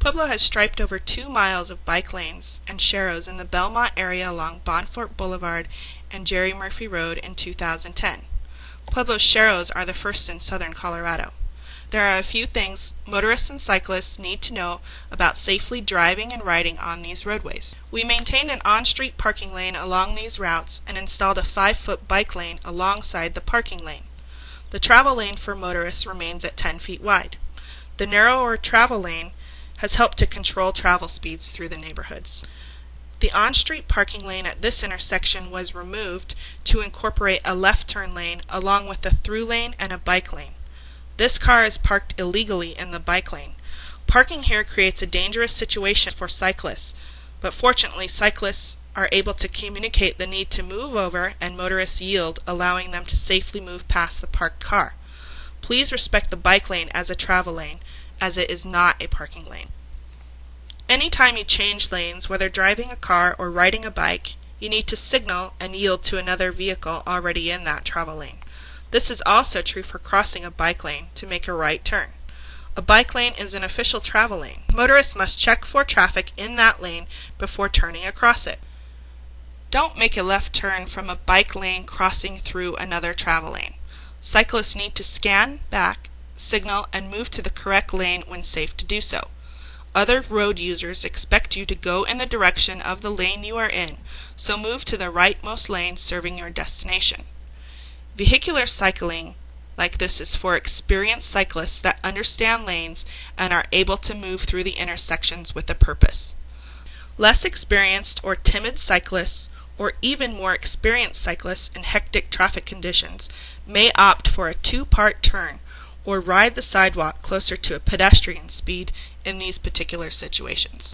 Pueblo has striped over 2 miles of bike lanes and sharrows in the Belmont area along Bonfort Boulevard and Jerry Murphy Road in 2010. Pueblo's sharrows are the first in southern Colorado. There are a few things motorists and cyclists need to know about safely driving and riding on these roadways. We maintained an on-street parking lane along these routes and installed a 5-foot bike lane alongside the parking lane. The travel lane for motorists remains at 10 feet wide. The narrower travel lane has helped to control travel speeds through the neighborhoods. The on-street parking lane at this intersection was removed to incorporate a left turn lane along with a through lane and a bike lane. This car is parked illegally in the bike lane. Parking here creates a dangerous situation for cyclists, but fortunately cyclists are able to communicate the need to move over and motorists yield, allowing them to safely move past the parked car. Please respect the bike lane as a travel lane, as it is not a parking lane. Anytime you change lanes, whether driving a car or riding a bike, you need to signal and yield to another vehicle already in that travel lane. This is also true for crossing a bike lane to make a right turn. A bike lane is an official travel lane. Motorists must check for traffic in that lane before turning across it. Don't make a left turn from a bike lane crossing through another travel lane. Cyclists need to scan back, signal, and move to the correct lane when safe to do so. Other road users expect you to go in the direction of the lane you are in, so move to the rightmost lane serving your destination. Vehicular cycling like this is for experienced cyclists that understand lanes and are able to move through the intersections with a purpose. Less experienced or timid cyclists, or even more experienced cyclists in hectic traffic conditions, may opt for a 2-part turn or ride the sidewalk closer to a pedestrian speed in these particular situations.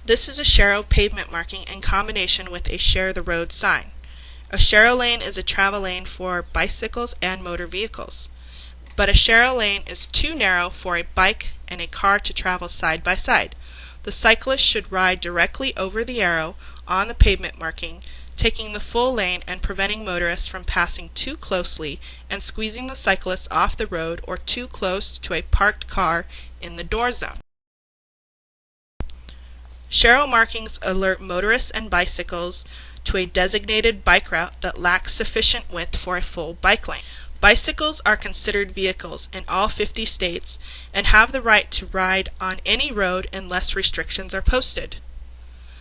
This is a Sharrow pavement marking in combination with a Share the Road sign. A Sharrow lane is a travel lane for bicycles and motor vehicles, but a Sharrow lane is too narrow for a bike and a car to travel side by side. The cyclist should ride directly over the arrow on the pavement marking, taking the full lane and preventing motorists from passing too closely and squeezing the cyclist off the road or too close to a parked car in the door zone. Sharrow markings alert motorists and bicycles to a designated bike route that lacks sufficient width for a full bike lane. Bicycles are considered vehicles in all 50 states and have the right to ride on any road unless restrictions are posted.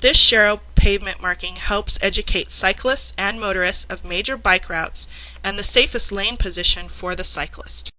This Sharrow pavement marking helps educate cyclists and motorists of major bike routes and the safest lane position for the cyclist.